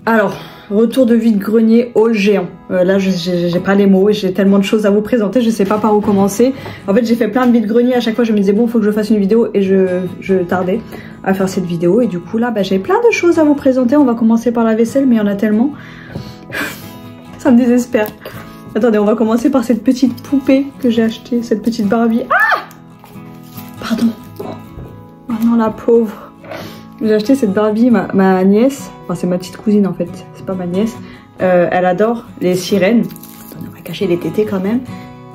Alors, retour de vide-grenier haul géant. Là, j'ai pas les mots, j'ai tellement de choses à vous présenter, je sais pas par où commencer. En fait, j'ai fait plein de vide-grenier, à chaque fois je me disais bon, faut que je fasse une vidéo et je tardais à faire cette vidéo. Et du coup là, j'ai plein de choses à vous présenter. On va commencer par la vaisselle, mais il y en a tellement. Ça me désespère. Attendez, on va commencer par cette petite poupée que j'ai achetée, cette petite Barbie. Ah! Pardon. Oh non, la pauvre. J'ai acheté cette Barbie, ma nièce, enfin c'est ma petite cousine en fait, c'est pas ma nièce, elle adore les sirènes. Attendez, on va cacher les tétés quand même.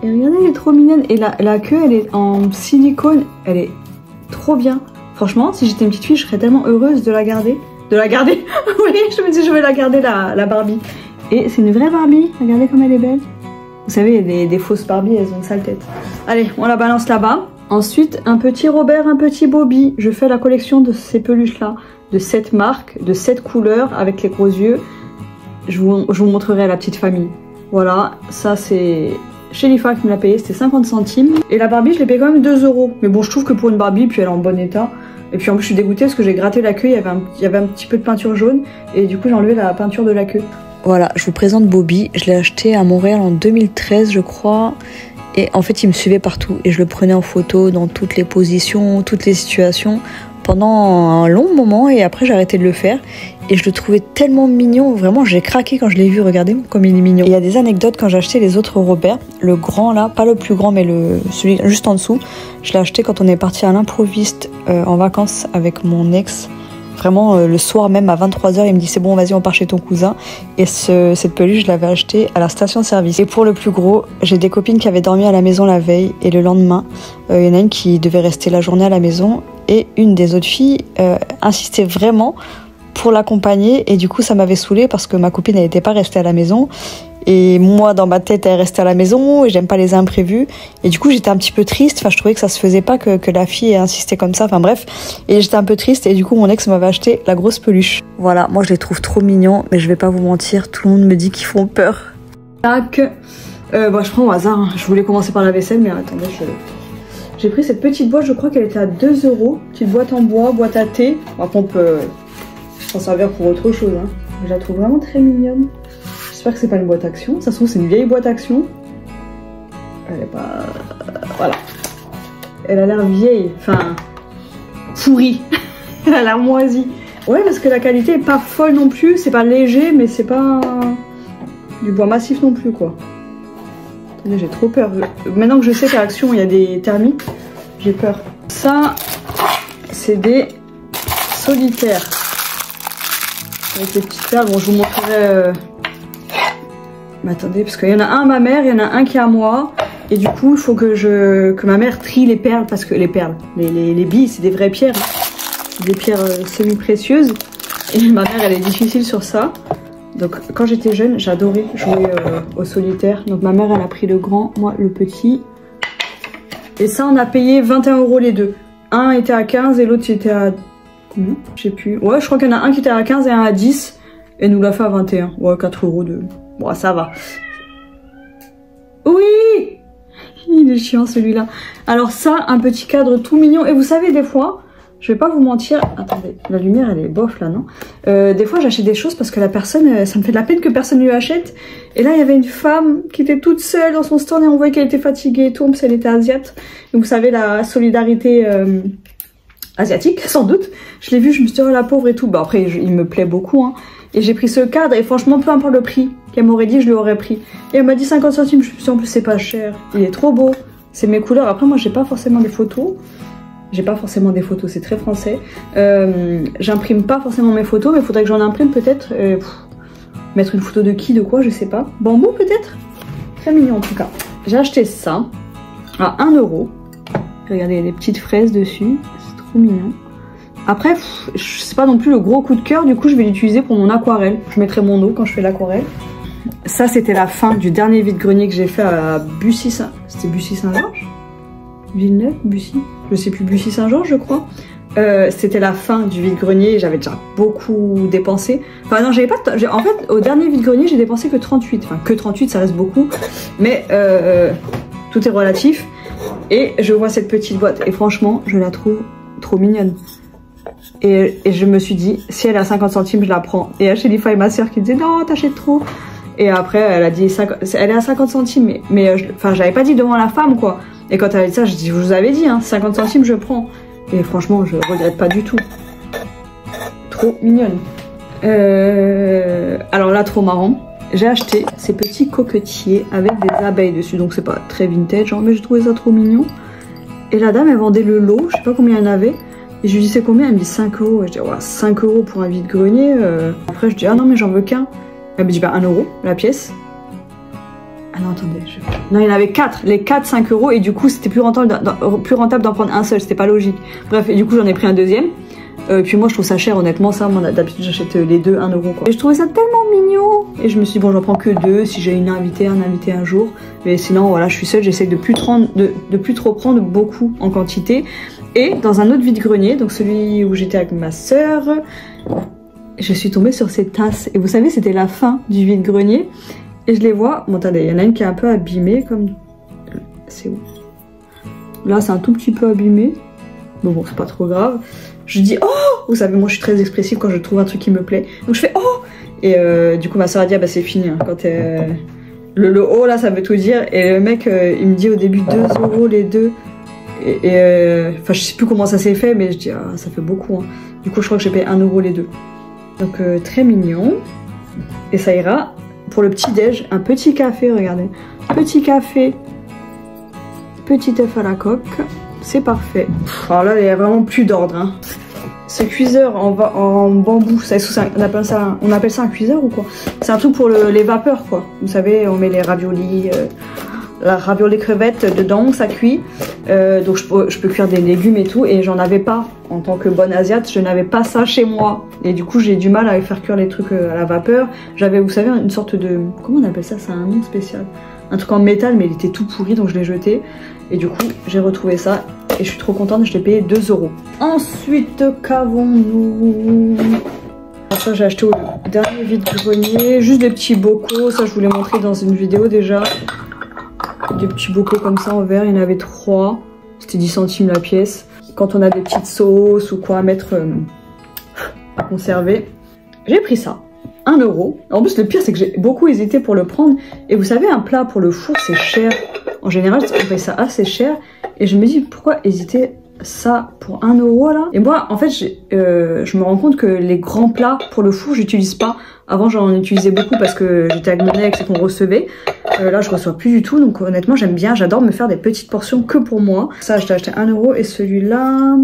Et regardez, elle est trop mignonne. Et la queue, elle est en silicone, elle est trop bien. Franchement, si j'étais une petite fille, je serais tellement heureuse de la garder. De la garder. Oui, je me dis je vais la garder la Barbie. Et c'est une vraie Barbie, regardez comme elle est belle. Vous savez, des fausses Barbie, elles ont une sale tête. Allez, on la balance là-bas. Ensuite, un petit Robert, un petit Bobby. Je fais la collection de ces peluches-là, de 7 marques, de 7 couleurs, avec les gros yeux. Je vous montrerai la petite famille. Voilà, ça c'est chez Lifa qui me l'a payé, c'était 50 centimes. Et la Barbie, je l'ai payé quand même 2 €. Mais bon, je trouve que pour une Barbie, puis elle est en bon état. Et puis en plus, je suis dégoûtée parce que j'ai gratté la queue, il y avait un petit peu de peinture jaune. Et du coup, j'ai enlevé la peinture de la queue. Voilà, je vous présente Bobby. Je l'ai acheté à Montréal en 2013, je crois. Et en fait, il me suivait partout et je le prenais en photo dans toutes les positions, toutes les situations pendant un long moment et après j'ai arrêté de le faire et je le trouvais tellement mignon, vraiment j'ai craqué quand je l'ai vu, regardez comme il est mignon. Et il y a des anecdotes quand j'ai acheté les autres Robert, le grand là, pas le plus grand mais celui juste en dessous, je l'ai acheté quand on est parti à l'improviste en vacances avec mon ex. Vraiment, le soir même à 23 h, il me dit c'est bon, vas-y, on part chez ton cousin. Et cette peluche, je l'avais achetée à la station-service. Et pour le plus gros, j'ai des copines qui avaient dormi à la maison la veille. Et le lendemain, il y en a une qui devait rester la journée à la maison. Et une des autres filles insistait vraiment pour l'accompagner. Et du coup, ça m'avait saoulée parce que ma copine, elle n'était pas restée à la maison. Et moi, dans ma tête, elle restait à la maison et j'aime pas les imprévus. Et du coup, j'étais un petit peu triste. Enfin, je trouvais que ça se faisait pas que la fille ait insisté comme ça. Enfin, bref. Et j'étais un peu triste. Et du coup, mon ex m'avait acheté la grosse peluche. Voilà, moi, je les trouve trop mignons. Mais je vais pas vous mentir, tout le monde me dit qu'ils font peur. Tac. Je prends au hasard. Hein. Je voulais commencer par la vaisselle, mais attendez, j'ai pris cette petite boîte. Je crois qu'elle était à 2 €. Petite boîte en bois, boîte à thé. Après, on peut s'en servir pour autre chose. Hein. Je la trouve vraiment très mignonne. J'espère que c'est pas une boîte action. Ça se trouve c'est une vieille boîte action. Elle est pas... Voilà. Elle a l'air vieille. Enfin... pourrie. Elle a l'air moisie. Ouais, parce que la qualité est pas folle non plus. C'est pas léger, mais c'est pas... du bois massif non plus, quoi. Attendez, j'ai trop peur. Maintenant que je sais qu'à Action, il y a des thermiques, j'ai peur. Ça, c'est des solitaires. Avec les petites perles. Bon, je vous montrerai... Mais attendez, parce qu'il y en a un à ma mère, il y en a un qui est à moi. Et du coup, il faut que ma mère trie les perles, parce que les perles, les billes, c'est des vraies pierres. Des pierres semi-précieuses. Et ma mère, elle est difficile sur ça. Donc, quand j'étais jeune, j'adorais jouer au solitaire. Donc, ma mère, elle a pris le grand, moi, le petit. Et ça, on a payé 21 € les deux. Un était à 15 et l'autre, était à... combien? Je sais plus. Ouais, je crois qu'il y en a un qui était à 15 et un à 10. Et nous l'a fait à 21. Ouais, 4 € de... Bon, ça va. Oui! Il est chiant celui-là. Alors ça, un petit cadre tout mignon. Et vous savez, des fois, je vais pas vous mentir. Attendez, la lumière, elle est bof là, non? Des fois, j'achète des choses parce que la personne, ça me fait de la peine que personne lui achète. Et là, il y avait une femme qui était toute seule dans son stand et on voyait qu'elle était fatiguée et tout, parce qu'elle était asiate. Donc vous savez, la solidarité... asiatique, sans doute. Je l'ai vu, je me suis dit, oh la pauvre et tout. Bah après, il me plaît beaucoup, hein. Et j'ai pris ce cadre, et franchement, peu importe le prix qu'elle m'aurait dit, je l'aurais pris. Et elle m'a dit 50 centimes, je me suis dit, en plus, c'est pas cher. Il est trop beau. C'est mes couleurs. Après, moi, j'ai pas forcément des photos. J'ai pas forcément des photos, c'est très français. J'imprime pas forcément mes photos, mais il faudrait que j'en imprime peut-être. Mettre une photo de qui, de quoi, je sais pas. Bambou, peut-être? Très mignon, en tout cas. J'ai acheté ça à 1 €. Regardez, il y a des petites fraises dessus. Mignon. Après, c'est pas non plus le gros coup de cœur, du coup je vais l'utiliser pour mon aquarelle. Je mettrai mon eau quand je fais l'aquarelle. Ça c'était la fin du dernier vide-grenier que j'ai fait à Bussy-Saint... C'était Bussy-Saint-Georges? Villeneuve? Bussy? Je sais plus, Bussy-Saint-Georges je crois. C'était la fin du vide-grenier, j'avais déjà beaucoup dépensé. Enfin non, j'avais pas... En fait, au dernier vide-grenier, j'ai dépensé que 38. Enfin, que 38, ça reste beaucoup. Mais tout est relatif. Et je vois cette petite boîte et franchement, je la trouve trop mignonne. et je me suis dit, si elle est à 50 centimes, je la prends. Et à Shelifa et ma soeur qui disaient, non, t'achètes trop. Et après, elle a dit, elle est à 50 centimes, mais enfin, j'avais pas dit devant la femme, quoi. Et quand elle a dit ça, je dis, je vous avais dit, hein, 50 centimes, je prends. Et franchement, je regrette pas du tout. Trop mignonne. Alors là, trop marrant. J'ai acheté ces petits coquetiers avec des abeilles dessus. Donc c'est pas très vintage, hein, mais j'ai trouvé ça trop mignon. Et la dame, elle vendait le lot, je sais pas combien il y en avait. Et je lui dis, c'est combien? Elle me dit 5 euros. Et je dis, ouais, 5 € pour un vide-grenier. Après, je dis, ah non, mais j'en veux qu'un. Elle me dit, bah 1 € la pièce. Ah non, attendez. Non, il y en avait 4. Les 4, 5 €. Et du coup, c'était plus rentable d'en prendre un seul. C'était pas logique. Bref, et du coup, j'en ai pris un deuxième. Puis moi, je trouve ça cher, honnêtement. Ça, moi, d'habitude, j'achète les deux 1 €, quoi. Et je trouvais ça tellement mignon. Et je me suis dit, bon, j'en prends que 2 si j'ai un invité un jour. Mais sinon, voilà, je suis seule. J'essaie de plus trop prendre beaucoup en quantité. Et dans un autre vide-grenier, donc celui où j'étais avec ma soeur, je suis tombée sur ces tasses. Et vous savez, c'était la fin du vide-grenier. Et je les vois. Bon, attendez, il y en a une qui est un peu abîmée, comme. C'est où? Là, c'est un tout petit peu abîmé. Bon, c'est pas trop grave. Je dis, oh! Vous savez, moi, je suis très expressive quand je trouve un truc qui me plaît. Donc, je fais, oh! Et du coup, ma soeur a dit, ah bah, c'est fini. Hein, quand le haut, là, ça veut tout dire. Et le mec, il me dit au début 2 € les deux. Enfin, je sais plus comment ça s'est fait, mais je dis, ah, ça fait beaucoup. Hein. Du coup, je crois que j'ai payé 1 € les deux. Donc, très mignon. Et ça ira pour le petit-déj. Un petit café, regardez. Petit café. Petit œuf à la coque. C'est parfait. Alors là, il n'y a vraiment plus d'ordre. Hein. Ce cuiseur en bambou, on appelle ça un cuiseur ou quoi? C'est un truc pour les vapeurs, quoi. Vous savez, on met les raviolis, la ravioli crevettes dedans, ça cuit. Donc je peux cuire des légumes et tout. Et j'en avais pas, en tant que bonne asiate, je n'avais pas ça chez moi. Et du coup, j'ai du mal à faire cuire les trucs à la vapeur. J'avais, vous savez, une sorte de... Comment on appelle ça? C'est un nom spécial. Un truc en métal, mais il était tout pourri, donc je l'ai jeté. Et du coup, j'ai retrouvé ça. Et je suis trop contente, je l'ai payé 2 €. Ensuite, qu'avons-nous? Ça, j'ai acheté au dernier vide-grenier. Juste des petits bocaux. Ça, je vous l'ai montré dans une vidéo déjà. Des petits bocaux comme ça en verre. Il y en avait 3. C'était 10 centimes la pièce. Quand on a des petites sauces ou quoi à mettre à conserver. J'ai pris ça. 1 €. En plus, le pire, c'est que j'ai beaucoup hésité pour le prendre. Et vous savez, un plat pour le four, c'est cher. En général, on paye ça assez cher. Et je me dis, pourquoi hésiter ça pour 1 € là? Et moi, en fait, je me rends compte que les grands plats pour le four, j'utilise pas. Avant, j'en utilisais beaucoup parce que j'étais avec mon ex et qu'on recevait. Là, je reçois plus du tout. Donc, honnêtement, j'aime bien. J'adore me faire des petites portions que pour moi. Ça, je l'ai acheté 1 €. Et celui-là...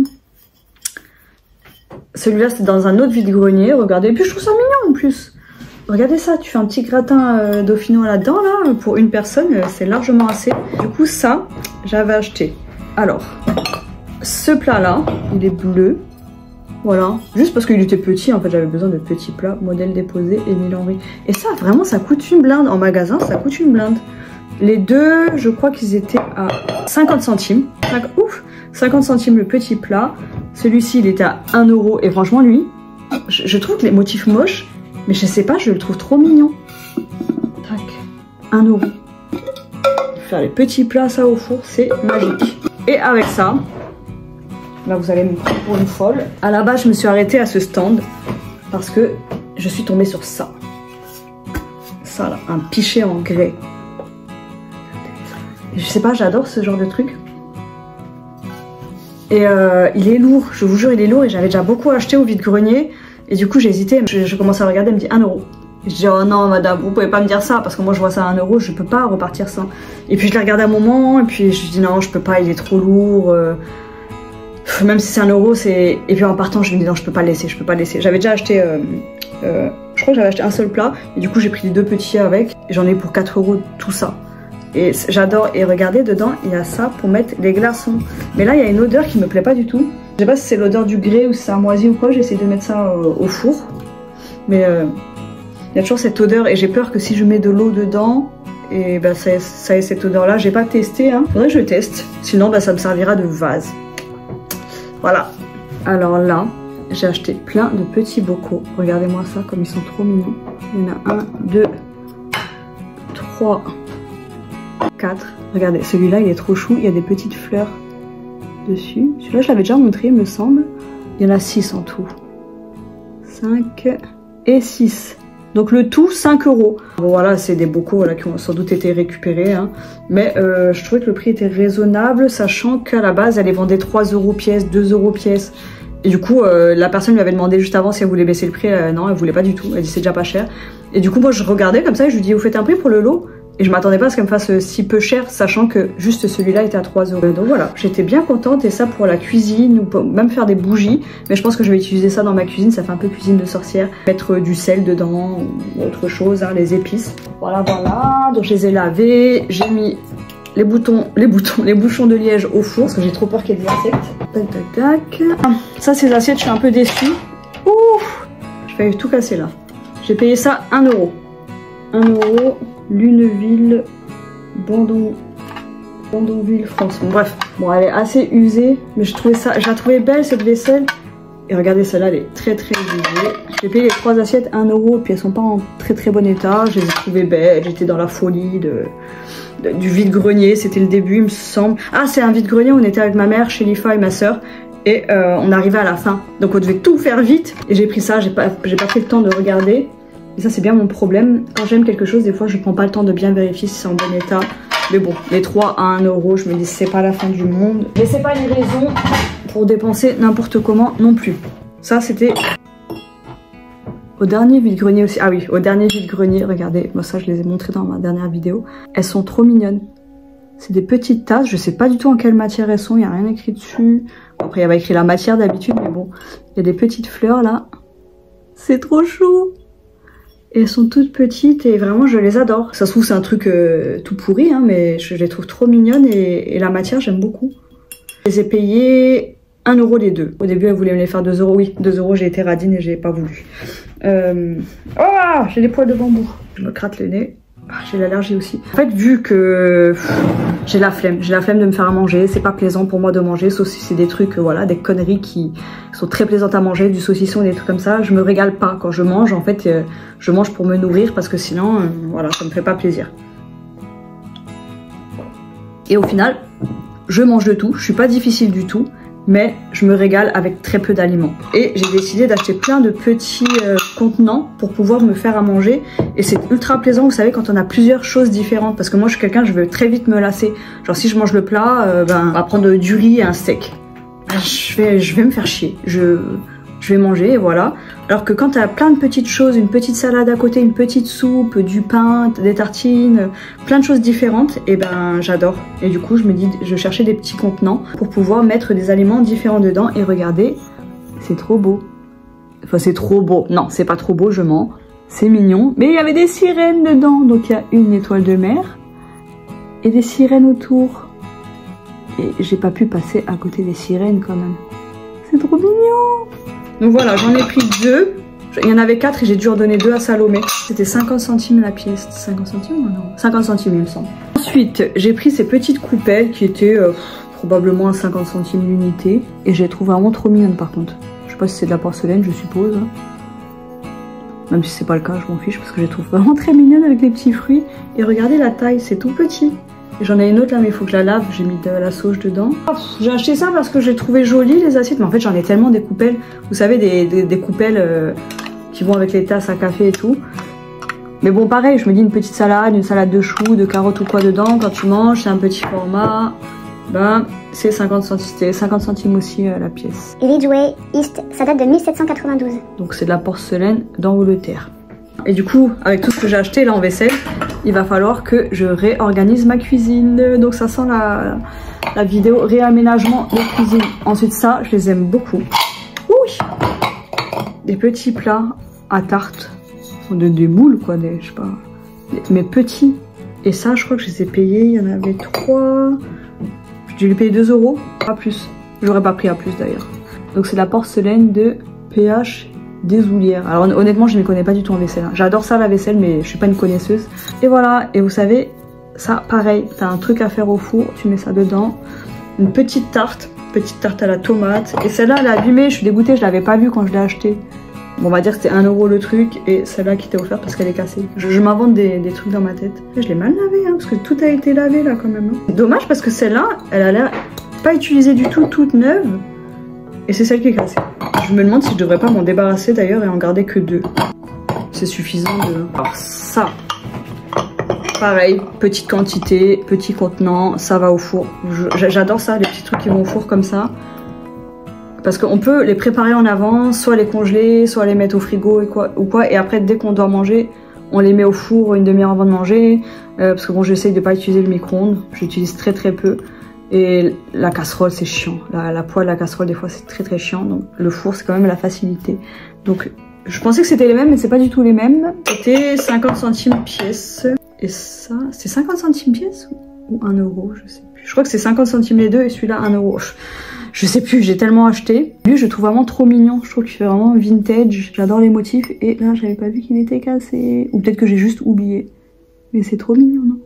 Celui-là, c'est dans un autre vide-grenier. Regardez. Et puis, je trouve ça mignon en plus. Regardez ça, tu fais un petit gratin dauphinois là-dedans, là, pour une personne, c'est largement assez. Du coup, ça, j'avais acheté. Alors, ce plat-là, il est bleu. Voilà, juste parce qu'il était petit, en fait, j'avais besoin de petits plats. Modèle déposé, Émile Henry. Et ça, vraiment, ça coûte une blinde. En magasin, ça coûte une blinde. Les deux, je crois qu'ils étaient à 50 centimes. Ouf, 50 centimes le petit plat. Celui-ci, il était à 1 €. Et franchement, lui, je trouve que les motifs moches, mais je sais pas, je le trouve trop mignon. Tac, 1 €. Faire les petits plats, ça au four, c'est magique. Et avec ça, là vous allez me prendre pour une folle. À la base, je me suis arrêtée à ce stand parce que je suis tombée sur ça. Ça là, un pichet en grès. Et je sais pas, j'adore ce genre de truc. Et il est lourd, je vous jure, il est lourd et j'avais déjà beaucoup acheté au vide-grenier. Et du coup, j'ai hésité. Je commence à regarder, elle me dit 1 €. Et je dis, oh non, madame, vous pouvez pas me dire ça parce que moi je vois ça à 1 €, je peux pas repartir sans. Et puis je l'ai regardé un moment, et puis je dis non, je peux pas, il est trop lourd. Même si c'est 1 €, c'est. Et puis en partant, je me dis non, je peux pas le laisser, je peux pas le laisser. J'avais déjà acheté. Je crois que j'avais acheté un seul plat, et du coup, j'ai pris les 2 petits avec. Et j'en ai pour 4 € tout ça. Et j'adore. Et regardez, dedans, il y a ça pour mettre les glaçons. Mais là, il y a une odeur qui me plaît pas du tout. Je sais pas si c'est l'odeur du grès ou si c'est un moisi ou quoi, j'essaie de mettre ça au four. Mais il y a toujours cette odeur et j'ai peur que si je mets de l'eau dedans, et ben ça ait cette odeur là. J'ai pas testé, hein. Faudrait que je teste. Sinon, ben, ça me servira de vase. Voilà. Alors là, j'ai acheté plein de petits bocaux. Regardez-moi ça, comme ils sont trop mignons. Il y en a 1, 2, 3, 4. Regardez, celui-là, il est trop chou. Il y a des petites fleurs dessus. Celui-là, je l'avais déjà montré, il me semble. Il y en a 6 en tout. 5 et 6. Donc le tout 5 €. Bon voilà, c'est des bocaux voilà, qui ont sans doute été récupérés. Hein. Mais je trouvais que le prix était raisonnable, sachant qu'à la base, elle les vendait 3 € pièce, 2 € pièce. Et du coup, la personne lui avait demandé juste avant si elle voulait baisser le prix. Non, elle voulait pas du tout. Elle dit c'est déjà pas cher. Et du coup, moi je regardais comme ça et je lui dis vous faites un prix pour le lot? Et je m'attendais pas à ce qu'elle me fasse si peu cher, sachant que juste celui-là était à 3 €. Donc voilà, j'étais bien contente, et ça pour la cuisine, ou pour même faire des bougies. Mais je pense que je vais utiliser ça dans ma cuisine, ça fait un peu cuisine de sorcière. Mettre du sel dedans, ou autre chose, hein, les épices. Voilà, voilà, donc je les ai lavés, j'ai mis les bouchons de liège au four, parce que j'ai trop peur qu'il y ait des insectes. Tac, tac, tac. Ça, ces assiettes, je suis un peu déçue. Ouf, je vais tout casser là. J'ai payé ça 1 €. 1 €. Luneville, Bandonville, France. Bon, bref, bon, elle est assez usée, mais je la trouvais belle cette vaisselle. Et regardez, celle-là, elle est très très usée. J'ai payé les 3 assiettes 1 €, puis elles sont pas en très très bon état. Je les ai trouvées belles, j'étais dans la folie du vide-grenier, c'était le début, il me semble. Ah, c'est un vide-grenier, on était avec ma mère, Shelifa et ma soeur. Et on arrivait à la fin, donc on devait tout faire vite. Et j'ai pris ça, j'ai pas pris le temps de regarder. Et ça c'est bien mon problème, quand j'aime quelque chose, des fois je prends pas le temps de bien vérifier si c'est en bon état. Mais bon, les 3 à 1 €, je me dis c'est pas la fin du monde. Mais c'est pas une raison pour dépenser n'importe comment non plus. Ça c'était au dernier vide-grenier aussi. Ah oui, au dernier vide-grenier, regardez, moi ça je les ai montrées dans ma dernière vidéo. Elles sont trop mignonnes. C'est des petites tasses, je sais pas du tout en quelle matière elles sont, il n'y a rien écrit dessus. Bon, après il y avait écrit la matière d'habitude, mais bon, il y a des petites fleurs là. C'est trop chou. Et elles sont toutes petites et vraiment je les adore. Ça se trouve c'est un truc tout pourri, hein, mais je les trouve trop mignonnes et la matière j'aime beaucoup. Je les ai payées 1 € les deux. Au début elle voulait me les faire 2 €, oui 2 €, j'ai été radine et j'ai pas voulu. Oh, j'ai des poils de bambou. Je me gratte le nez. J'ai l'allergie aussi. En fait, vu que j'ai la flemme de me faire à manger, c'est pas plaisant pour moi de manger, sauf si c'est des trucs, voilà, des conneries qui sont très plaisantes à manger, du saucisson et des trucs comme ça. Je me régale pas quand je mange, en fait, je mange pour me nourrir parce que sinon, voilà, ça me fait pas plaisir. Et au final, je mange de tout, je suis pas difficile du tout, mais je me régale avec très peu d'aliments. Et j'ai décidé d'acheter plein de petits contenants pour pouvoir me faire à manger. Et c'est ultra plaisant, vous savez, quand on a plusieurs choses différentes. Parce que moi, je suis quelqu'un, je veux très vite me lasser. Genre, si je mange le plat, on va prendre du riz et un steak. Je vais me faire chier. Je vais manger et voilà. Alors que quand tu as plein de petites choses, une petite salade à côté, une petite soupe, du pain, des tartines, plein de choses différentes, et ben j'adore. Et du coup je me dis, je cherchais des petits contenants pour pouvoir mettre des aliments différents dedans. Et regardez, c'est trop beau. Enfin c'est trop beau, non c'est pas trop beau, je mens. C'est mignon, mais il y avait des sirènes dedans. Donc il y a une étoile de mer et des sirènes autour. Et j'ai pas pu passer à côté des sirènes quand même. C'est trop mignon. Donc voilà, j'en ai pris 2. Il y en avait 4 et j'ai dû en donner 2 à Salomé. C'était 50 centimes la pièce. 50 centimes ou non? 50 centimes il me semble. Ensuite, j'ai pris ces petites coupelles qui étaient probablement à 50 centimes l'unité. Et je les trouve vraiment trop mignonnes par contre. Je sais pas si c'est de la porcelaine, je suppose. Même si c'est pas le cas, je m'en fiche parce que je les trouve vraiment très mignonnes avec des petits fruits. Et regardez la taille, c'est tout petit. J'en ai une autre là, mais il faut que je la lave. J'ai mis de la sauge dedans. J'ai acheté ça parce que j'ai trouvé joli les assiettes. Mais en fait, j'en ai tellement des coupelles. Vous savez, des coupelles qui vont avec les tasses à café et tout. Mais bon, pareil, je me dis une petite salade, une salade de choux, de carottes ou quoi dedans. Quand tu manges, c'est un petit format. Ben, c'est 50 centimes aussi la pièce. Ridgeway East, ça date de 1792. Donc c'est de la porcelaine d'Angleterre. Et du coup, avec tout ce que j'ai acheté là en vaisselle, il va falloir que je réorganise ma cuisine. Donc ça sent la vidéo réaménagement de cuisine. Ensuite ça, je les aime beaucoup. Oui, des petits plats à tarte. Des moules quoi, je sais pas. Mais petits. Et ça, je crois que je les ai payés. Il y en avait 3. J'ai dû les payer 2 €, pas plus. J'aurais pas pris à plus d'ailleurs. Donc c'est de la porcelaine de PH des Oulières. Alors honnêtement, je ne m'y connais pas du tout en vaisselle. J'adore ça la vaisselle, mais je suis pas une connaisseuse. Et voilà, et vous savez, ça pareil, t'as un truc à faire au four, tu mets ça dedans. Une petite tarte à la tomate. Et celle-là, elle est abîmée, je suis dégoûtée, je l'avais pas vue quand je l'ai achetée. Bon, on va dire que c'était 1 € le truc, et celle-là qui était offerte parce qu'elle est cassée. Je m'invente des trucs dans ma tête. Je l'ai mal lavée, hein, parce que tout a été lavé là quand même. Hein. Dommage parce que celle-là, elle a l'air pas utilisée du tout, toute neuve. et c'est celle qui est cassée. Je me demande si je devrais pas m'en débarrasser d'ailleurs et en garder que 2. C'est suffisant de... Alors ça, pareil, petite quantité, petit contenant, ça va au four. J'adore ça, les petits trucs qui vont au four comme ça. Parce qu'on peut les préparer en avance, soit les congeler, soit les mettre au frigo ou quoi. Et après, dès qu'on doit manger, on les met au four une demi-heure avant de manger. Parce que bon, j'essaye de pas utiliser le micro-ondes. J'utilise très peu. Et la casserole, c'est chiant. La poêle, la casserole, des fois, c'est très chiant. Donc le four, c'est quand même la facilité. Donc je pensais que c'était les mêmes, mais c'est pas du tout les mêmes. C'était 50 centimes pièce. Et ça, c'est 50 centimes pièce ou 1 euro, je sais plus. Je crois que c'est 50 centimes les deux et celui-là 1 euro. Je sais plus, j'ai tellement acheté. Lui, je le trouve vraiment trop mignon. Je trouve qu'il fait vraiment vintage. J'adore les motifs. Et là, j'avais pas vu qu'il était cassé. Ou peut-être que j'ai juste oublié. Mais c'est trop mignon, non?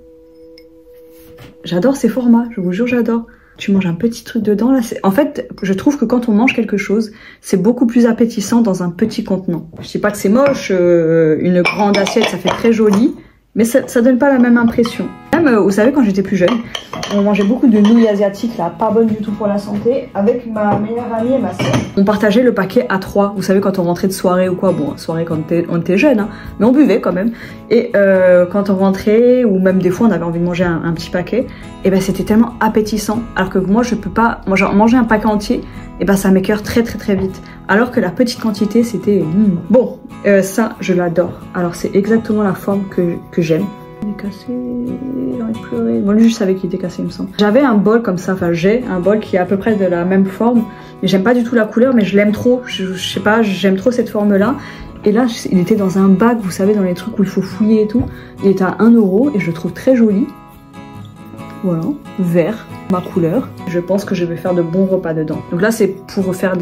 J'adore ces formats, je vous jure, j'adore. Tu manges un petit truc dedans, là. En fait, je trouve que quand on mange quelque chose, c'est beaucoup plus appétissant dans un petit contenant. Je dis pas que c'est moche, une grande assiette, ça fait très joli. Mais ça donne pas la même impression. Même, vous savez, quand j'étais plus jeune, on mangeait beaucoup de nouilles asiatiques, là, pas bonnes du tout pour la santé, avec ma meilleure amie et ma soeur. On partageait le paquet à 3. Vous savez, quand on rentrait de soirée ou quoi, bon, soirée quand on était jeune, hein, mais on buvait quand même. Et quand on rentrait, ou même des fois, on avait envie de manger un petit paquet, et ben c'était tellement appétissant. Alors que moi, je peux pas manger un paquet entier, et ben ça m'écœure très vite. Alors que la petite quantité, c'était... Bon, ça, je l'adore. Alors, c'est exactement la forme que j'aime. Il est cassé, j'ai envie de pleurer. Bon, lui, je savais qu'il était cassé, il me semble. J'avais un bol comme ça, enfin, j'ai un bol qui est à peu près de la même forme. Mais j'aime pas du tout la couleur, mais je l'aime trop. Je sais pas, j'aime trop cette forme-là. Et là, il était dans un bac, vous savez, dans les trucs où il faut fouiller et tout. Il était à 1 euro et je le trouve très joli. Voilà, vert, ma couleur. Je pense que je vais faire de bons repas dedans. Donc là, c'est pour faire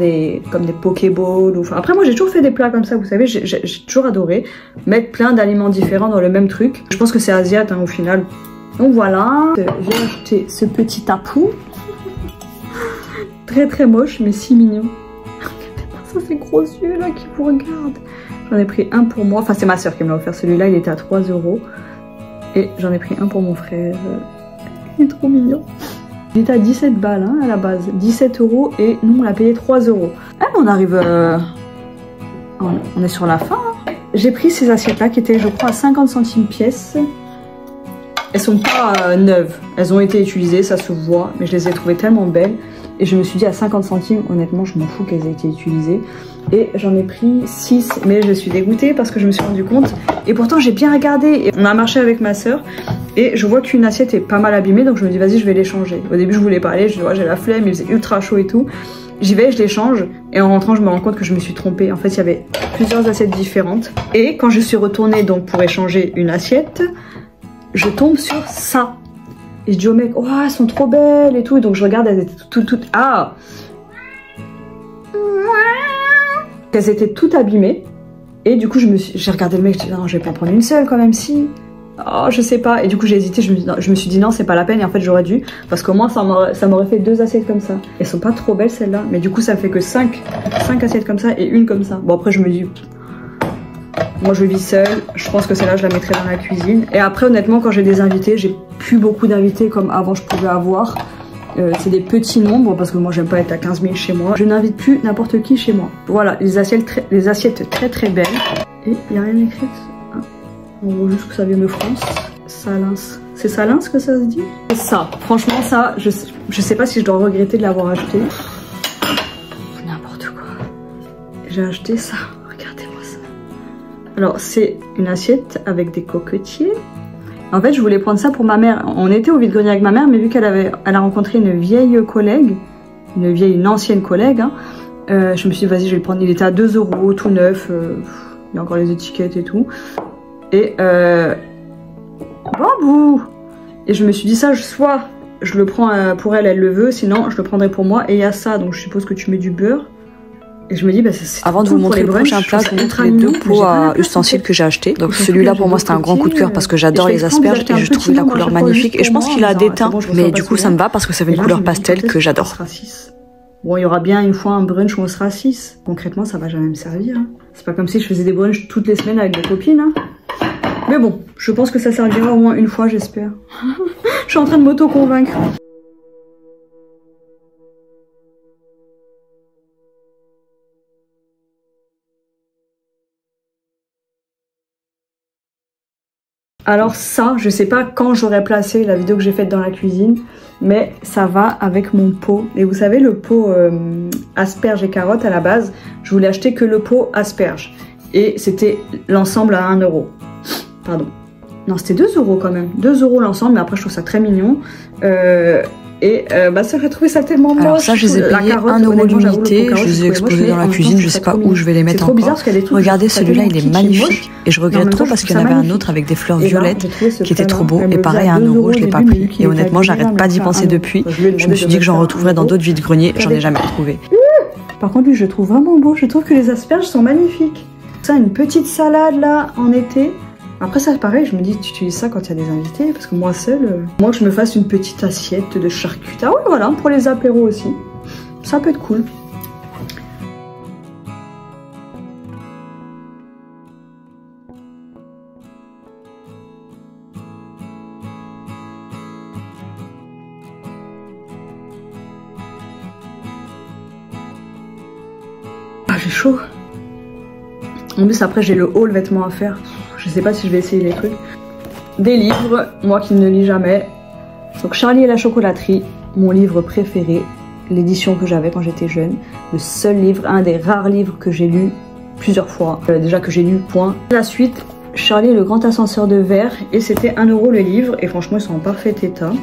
comme des pokéballs. Enfin, après, moi, j'ai toujours fait des plats comme ça, vous savez, j'ai toujours adoré mettre plein d'aliments différents dans le même truc. Je pense que c'est asiate, hein, au final. Donc voilà, j'ai acheté ce petit tapou. Très moche, mais si mignon. Ça, c'est gros yeux là qui vous regardent. J'en ai pris un pour moi. Enfin, c'est ma soeur qui me l'a offert. Celui-là, il était à 3 euro. Et j'en ai pris un pour mon frère. Il est trop mignon. Il était à 17 balles hein, à la base. 17 euros et nous on l'a payé 3 euros. Ah, on arrive... On est sur la fin. Hein. J'ai pris ces assiettes là qui étaient je crois à 50 centimes pièce. Elles sont pas neuves. Elles ont été utilisées, ça se voit. Mais je les ai trouvées tellement belles. Et je me suis dit à 50 centimes, honnêtement je m'en fous qu'elles aient été utilisées. Et j'en ai pris 6. Mais je suis dégoûtée parce que je me suis rendu compte. Et pourtant j'ai bien regardé. Et on a marché avec ma soeur. Et je vois qu'une assiette est pas mal abîmée, donc je me dis vas-y je vais l'échanger. Au début je voulais pas aller, je dis ouais, j'ai la flemme, il faisait ultra chaud et tout. J'y vais, je l'échange, et en rentrant je me rends compte que je me suis trompée. En fait il y avait plusieurs assiettes différentes. Et quand je suis retournée donc pour échanger une assiette, je tombe sur ça. Et je dis au mec, oh elles sont trop belles et tout. Et donc je regarde, elles étaient toutes... Ah, elles étaient toutes abîmées. Et du coup j'ai regardé le mec, je dis non je vais pas en prendre une seule quand même si... Oh, je sais pas. Et du coup, j'ai hésité. Je me suis dit non, c'est pas la peine. Et en fait, j'aurais dû. Parce qu'au moins, ça m'aurait fait 2 assiettes comme ça. Elles sont pas trop belles, celles-là. Mais du coup, ça fait que 5 assiettes comme ça et une comme ça. Bon, après, je me dis... Moi, je vis seule. Je pense que celle-là, je la mettrai dans la cuisine. Et après, honnêtement, quand j'ai des invités, j'ai plus beaucoup d'invités comme avant je pouvais avoir. C'est des petits nombres parce que moi, j'aime pas être à 15 000 chez moi. Je n'invite plus n'importe qui chez moi. Voilà, les assiettes très belles. Et il n'y a rien écrit. En gros, juste que ça vient de France. Salins. C'est Salins que ça se dit? Ça, franchement, ça, je sais pas si je dois regretter de l'avoir acheté. N'importe quoi. J'ai acheté ça. Regardez-moi ça. Alors, c'est une assiette avec des coquetiers. En fait, je voulais prendre ça pour ma mère. On était au vide-grenier avec ma mère, mais vu qu'elle a rencontré une vieille collègue, une ancienne collègue, hein, je me suis dit, vas-y, je vais le prendre. Il était à 2 euros, tout neuf. Il y a encore les étiquettes et tout. Et bambou. Et je me suis dit ça, soit je le prends pour elle, elle le veut, sinon je le prendrai pour moi. Et il y a ça, donc je suppose que tu mets du beurre. Et je me dis, bah, c'est avant de vous montrer le prochain plat, je vous montre les 2 pots à ustensiles que j'ai achetés. Donc celui-là pour moi c'était un grand coup de cœur parce que j'adore les asperges et je trouve la couleur magnifique. Et je pense qu'il a des teints, mais du coup ça me va parce que ça fait une couleur pastel que j'adore. Bon, il y aura bien une fois un brunch où on sera 6. Concrètement, ça va jamais me servir. Hein. C'est pas comme si je faisais des brunchs toutes les semaines avec des copines. Hein. Mais bon, je pense que ça servira au moins une fois, j'espère. Je suis en train de m'auto-convaincre. Alors ça, je sais pas quand j'aurais placé la vidéo que j'ai faite dans la cuisine, mais ça va avec mon pot. Et vous savez, le pot asperges et carottes à la base, je voulais acheter que le pot asperges. Et c'était l'ensemble à 1 €. Pardon. Non, c'était 2 € quand même. 2 € l'ensemble, mais après je trouve ça très mignon. Ça j'aurais trouvé ça tellement moche. Alors ça, je les ai payés 1 € l'unité. Je les ai exposés dans la cuisine. Je sais pas où je vais les mettre encore. Regardez, celui-là, il est magnifique. Et je regrette trop parce qu'il y en avait un autre avec des fleurs violettes qui était trop beau. Et pareil, à 1 €, je l'ai pas pris. Et honnêtement, j'arrête pas d'y penser depuis. Je me suis dit que j'en retrouverais dans d'autres vides-greniers. J'en ai jamais retrouvé. Par contre, lui, je le trouve vraiment beau. Je trouve que les asperges sont magnifiques. Ça, une petite salade là en été. Après ça, pareil, je me dis, tu utilises ça quand il y a des invités, parce que moi seule, moi que je me fasse une petite assiette de charcuterie. Ah oui, voilà, pour les apéros aussi. Ça peut être cool. Ah, j'ai chaud. En plus, après, j'ai le haul vêtements à faire. Je sais pas si je vais essayer les trucs. Des livres, moi qui ne lis jamais. Donc Charlie et la chocolaterie, mon livre préféré, l'édition que j'avais quand j'étais jeune. Le seul livre, un des rares livres que j'ai lu plusieurs fois. Déjà que j'ai lu, point. La suite, Charlie et le grand ascenseur de verre. Et c'était 1 € le livre. Et franchement, ils sont en parfait état.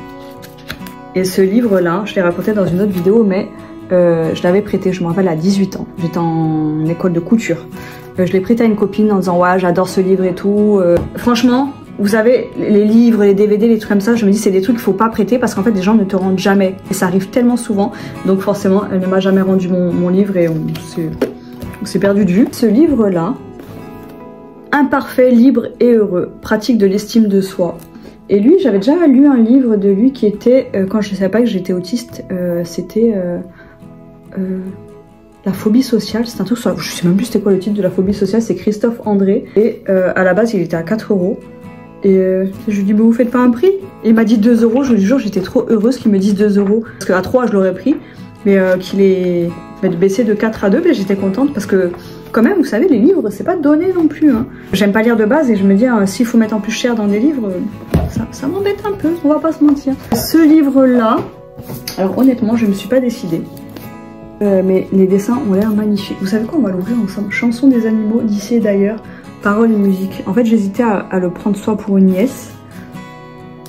Et ce livre-là, je l'ai raconté dans une autre vidéo, mais je l'avais prêté, je me rappelle, à 18 ans. J'étais en école de couture. Je l'ai prêté à une copine en disant ouais, j'adore ce livre et tout. Franchement, vous savez, les livres, les DVD, les trucs comme ça, je me dis c'est des trucs qu'il faut pas prêter parce qu'en fait les gens ne te rendent jamais. Et ça arrive tellement souvent. Donc forcément, elle ne m'a jamais rendu mon livre et on s'est perdu de vue. Ce livre-là, Imparfait, libre et heureux, pratique de l'estime de soi. Et lui, j'avais déjà lu un livre de lui qui était, quand je ne savais pas que j'étais autiste, c'était... la phobie sociale, c'est un truc, je sais même plus c'était quoi le titre de la phobie sociale, c'est Christophe André. Et à la base, il était à 4 €. Et je lui dis, mais vous faites pas un prix? Et il m'a dit 2 €. Je vous jure, j'étais trop heureuse qu'il me dise 2 €. Parce qu'à 3, je l'aurais pris. Mais qu'il ait baissé de 4 à 2, j'étais contente. Parce que, quand même, vous savez, les livres, c'est pas donné non plus. Hein. J'aime pas lire de base et je me dis, s'il faut mettre en plus cher dans des livres, ça m'embête un peu, on va pas se mentir. Ce livre-là, alors honnêtement, je me suis pas décidée. Mais les dessins ont l'air magnifiques. Vous savez quoi, on va l'ouvrir ensemble. Chanson des animaux d'ici et d'ailleurs, paroles et musique. En fait, j'hésitais à le prendre soit pour une nièce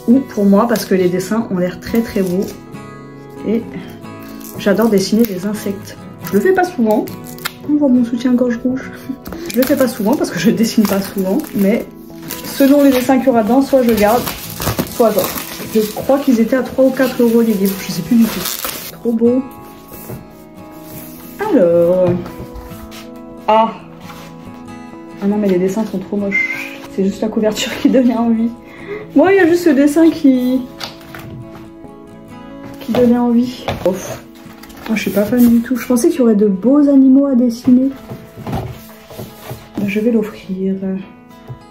ou pour moi parce que les dessins ont l'air très très beaux. Et j'adore dessiner des insectes. Je le fais pas souvent. On voit mon soutien-gorge rouge. Je le fais pas souvent parce que je dessine pas souvent. Mais selon les dessins qu'il y aura dedans, soit je garde, soit j'offre. Je crois qu'ils étaient à 3 ou 4 € les livres. Je sais plus du tout. Trop beau. Alors... Ah non mais les dessins sont trop moches. C'est juste la couverture qui donnait envie. Moi il y a juste ce dessin qui donnait envie. Ouf. Moi je suis pas fan du tout. Je pensais qu'il y aurait de beaux animaux à dessiner. Je vais l'offrir.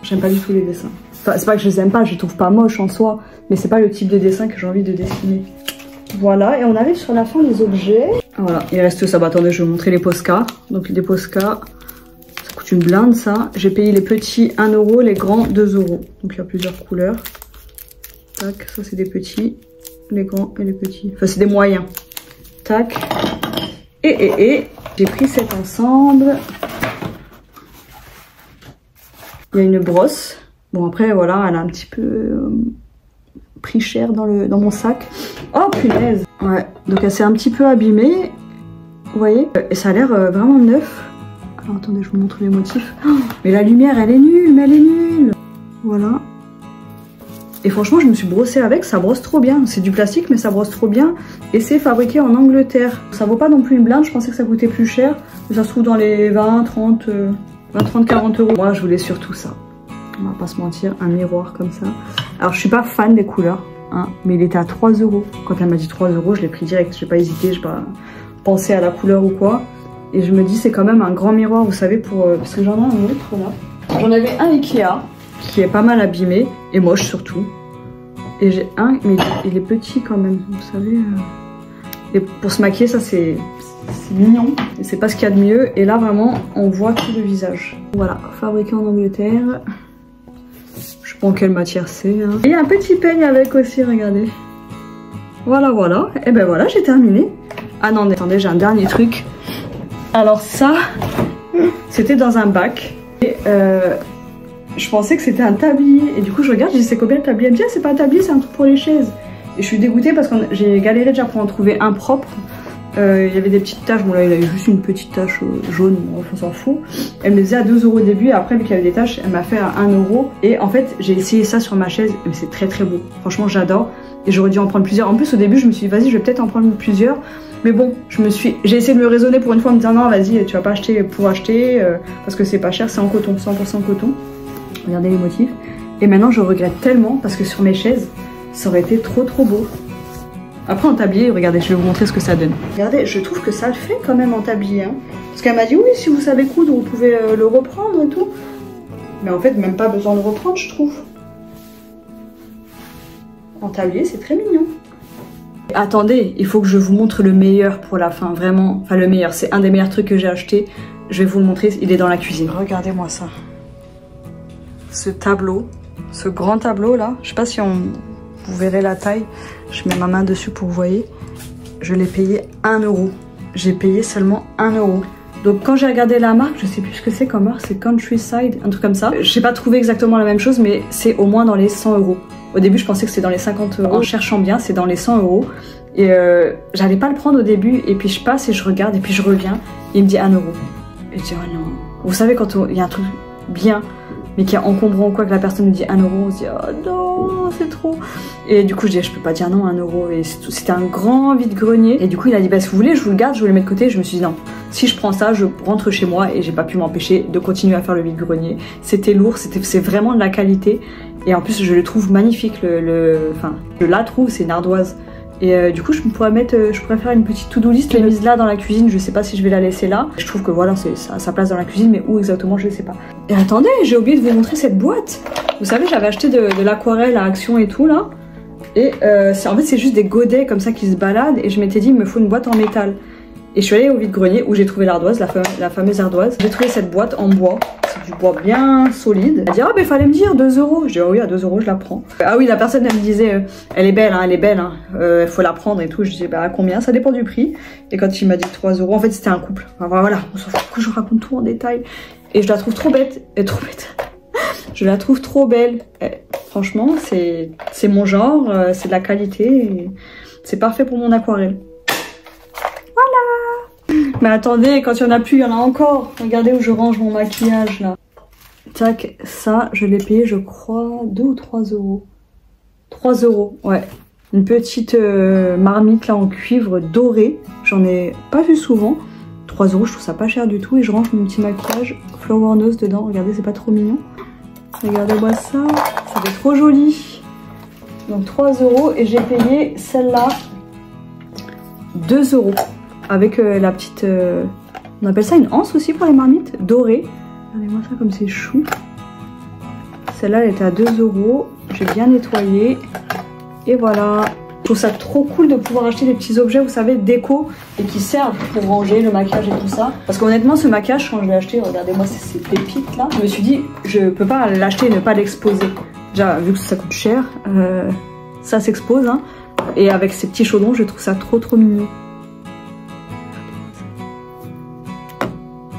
J'aime pas du tout les dessins. Enfin c'est pas que je les aime pas, je les trouve pas moches en soi. Mais c'est pas le type de dessin que j'ai envie de dessiner. Voilà, et on arrive sur la fin des objets. Voilà, il reste ça. Bah attendez, je vais vous montrer les Posca. Donc les Posca, ça coûte une blinde ça. J'ai payé les petits 1 €, les grands 2 €. Donc il y a plusieurs couleurs. Tac, ça c'est des petits, les grands et les petits. Enfin c'est des moyens. Tac. Et j'ai pris cet ensemble. Il y a une brosse. Bon après voilà, elle a un petit peu... pris cher dans mon sac. Oh punaise. Ouais, donc elle s'est un petit peu abîmée. Vous voyez? Et ça a l'air vraiment neuf. Alors attendez, je vous montre les motifs. Oh, mais la lumière elle est nulle, mais elle est nulle. Voilà. Et franchement je me suis brossée avec, ça brosse trop bien. C'est du plastique mais ça brosse trop bien. Et c'est fabriqué en Angleterre. Ça vaut pas non plus une blinde, je pensais que ça coûtait plus cher. Mais ça se trouve dans les 20, 30, 40 €. Moi je voulais surtout ça. On va pas se mentir, un miroir comme ça. Alors je suis pas fan des couleurs, hein, mais il était à 3 €. Quand elle m'a dit 3 €, je l'ai pris direct. J'ai pas hésité, j'ai pas pensé à la couleur ou quoi. Et je me dis c'est quand même un grand miroir, vous savez, parce que j'en ai un autre là. J'en avais un Ikea qui est pas mal abîmé et moche surtout. Et j'ai un, mais il est petit quand même, vous savez. Et pour se maquiller, ça c'est mignon. Et c'est pas ce qu'il y a de mieux. Et là vraiment, on voit tout le visage. Voilà, fabriqué en Angleterre. Je pas en quelle matière c'est. Hein. Et un petit peigne avec aussi, regardez. Voilà, voilà. Et ben voilà, j'ai terminé. Ah non, attendez, j'ai un dernier truc. Alors ça, c'était dans un bac. Et je pensais que c'était un tablier. Et du coup, je regarde, je dis c'est combien le tablier? Elle me dit, c'est pas un tablier, c'est un truc pour les chaises. Et je suis dégoûtée parce que j'ai galéré déjà pour en trouver un propre. Il y avait des petites taches, bon là il avait juste une petite tache jaune, on s'en fout. Elle me les faisait à 2 € au début et après vu qu'il y avait des taches, elle m'a fait à 1 €. Et en fait j'ai essayé ça sur ma chaise et c'est très très beau. Franchement j'adore et j'aurais dû en prendre plusieurs. En plus au début je me suis dit vas-y je vais peut-être en prendre plusieurs. Mais bon, j'ai essayé de me raisonner pour une fois en me disant non vas-y tu vas pas acheter pour acheter parce que c'est pas cher, c'est en coton, 100% coton. Regardez les motifs. Et maintenant je regrette tellement parce que sur mes chaises ça aurait été trop trop beau. Après en tablier, regardez, je vais vous montrer ce que ça donne. Regardez, je trouve que ça le fait quand même en tablier. Hein. Parce qu'elle m'a dit oui, si vous savez coudre, vous pouvez le reprendre et tout. Mais en fait, même pas besoin de reprendre, je trouve. En tablier, c'est très mignon. Attendez, il faut que je vous montre le meilleur pour la fin, vraiment. Enfin le meilleur, c'est un des meilleurs trucs que j'ai acheté. Je vais vous le montrer, il est dans la cuisine. Regardez-moi ça. Ce tableau, ce grand tableau là, je sais pas si vous verrez la taille, je mets ma main dessus pour que vous voyez. Je l'ai payé 1 €. J'ai payé seulement 1 €. Donc quand j'ai regardé la marque, je sais plus ce que c'est comme marque, c'est Countryside, un truc comme ça. Je n'ai pas trouvé exactement la même chose, mais c'est au moins dans les 100 €. Au début, je pensais que c'était dans les 50 €. En cherchant bien, c'est dans les 100 €. Et j'allais pas le prendre au début, et puis je passe et je regarde, et puis je reviens, et il me dit 1 €. Et je dis, oh non. Vous savez, quand il y a un truc bien, mais qui est encombrant ou quoi, que la personne me dit 1 €, on se dit oh non, c'est trop. Et du coup, je dis je peux pas dire non, 1 €. Et c'était un grand vide-grenier. Et du coup, il a dit bah si vous voulez, je vous le garde, je vous le mets de côté. Je me suis dit non, si je prends ça, je rentre chez moi et j'ai pas pu m'empêcher de continuer à faire le vide-grenier. C'était lourd, c'est vraiment de la qualité. Et en plus, je le trouve magnifique. Enfin, je la trouve, c'est une ardoise. Et du coup, je pourrais faire une petite to-do list. Je l'ai mise là dans la cuisine, je sais pas si je vais la laisser là. Je trouve que voilà, c'est à sa place dans la cuisine, mais où exactement, je sais pas. Et attendez, j'ai oublié de vous montrer cette boîte. Vous savez, j'avais acheté de l'aquarelle à Action et tout là. Et en fait, c'est juste des godets comme ça qui se baladent. Et je m'étais dit, il me faut une boîte en métal. Et je suis allée au vide-grenier où j'ai trouvé l'ardoise, la fameuse ardoise. J'ai trouvé cette boîte en bois. C'est du bois bien solide. Elle dit ah ben fallait me dire 2 €. Je dis ah oui à 2 € je la prends. Ah oui la personne elle me disait elle est belle hein, faut la prendre et tout. Je dis bah à combien? Ça dépend du prix. Et quand il m'a dit 3 €, en fait c'était un couple. Enfin, voilà, on s'en fout que je raconte tout en détail. Et je la trouve trop bête. Je la trouve trop belle. Franchement c'est mon genre, c'est de la qualité. C'est parfait pour mon aquarelle. Mais attendez, quand il n'y en a plus, il y en a encore. Regardez où je range mon maquillage là. Tac, ça, je l'ai payé, je crois, 2 ou 3 €. 3 €, ouais. Une petite marmite là en cuivre doré. J'en ai pas vu souvent. 3 €, je trouve ça pas cher du tout. Et je range mon petit maquillage Flower Nose dedans. Regardez, c'est pas trop mignon. Regardez-moi ça. Ça fait trop joli. Donc 3 € et j'ai payé celle-là 2 €. Avec la petite, on appelle ça une anse aussi pour les marmites, dorée. Regardez-moi ça comme c'est chou. Celle-là elle était à 2 €, j'ai bien nettoyé. Et voilà. Je trouve ça trop cool de pouvoir acheter des petits objets, vous savez, déco, et qui servent pour ranger le maquillage et tout ça. Parce qu'honnêtement ce maquillage, quand je l'ai acheté, regardez-moi ces pépites là, je me suis dit, je peux pas l'acheter et ne pas l'exposer. Déjà, vu que ça coûte cher, ça s'expose. Hein. Et avec ces petits chaudrons, je trouve ça trop trop mignon.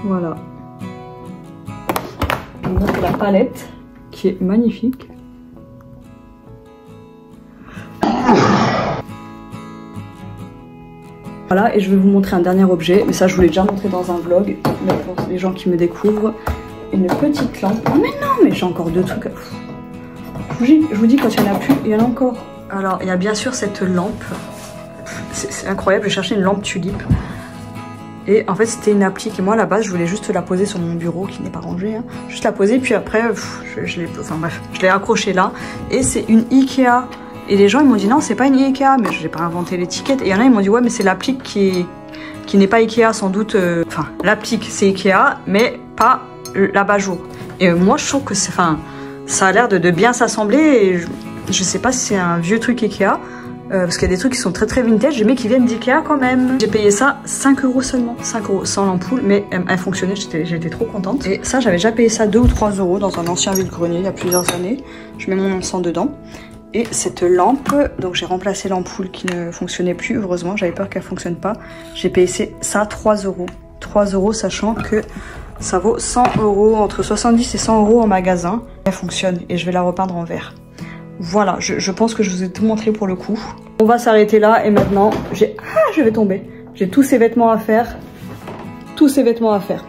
Voilà. On montre la palette qui est magnifique. Voilà, et je vais vous montrer un dernier objet, mais ça je vous l'ai déjà montré dans un vlog, mais pour les gens qui me découvrent, une petite lampe. Oh mais non, mais j'ai encore 2 trucs. Je vous dis, quand il n'y en a plus, il y en a encore. Alors, il y a bien sûr cette lampe. C'est incroyable, j'ai cherché une lampe tulipe. Et en fait c'était une applique et moi à la base je voulais juste la poser sur mon bureau qui n'est pas rangé, hein. Juste la poser puis après je l'ai accrochée là. Et c'est une Ikea. Et les gens ils m'ont dit non c'est pas une Ikea, mais je n'ai pas inventé l'étiquette. Et il y en a ils m'ont dit ouais mais c'est l'applique qui n'est pas Ikea sans doute. Enfin l'applique c'est Ikea mais pas l'abat-jour. Et moi je trouve que ça a l'air de bien s'assembler. Et je sais pas si c'est un vieux truc Ikea. parce qu'il y a des trucs qui sont très vintage, mais qui viennent d'Ikea quand même. J'ai payé ça 5 € seulement, 5 € sans l'ampoule, mais elle fonctionnait, j'étais trop contente. Et ça, j'avais déjà payé ça 2 ou 3 € dans un ancien vide-grenier il y a plusieurs années. Je mets mon encens dedans. Et cette lampe, donc j'ai remplacé l'ampoule qui ne fonctionnait plus, heureusement, j'avais peur qu'elle fonctionne pas. J'ai payé ça 3 €. 3 €, sachant que ça vaut 100 €, entre 70 et 100 € en magasin. Elle fonctionne et je vais la repeindre en vert. Voilà, je pense que je vous ai tout montré pour le coup. On va s'arrêter là et maintenant, je vais tomber. J'ai tous ces vêtements à faire. Tous ces vêtements à faire.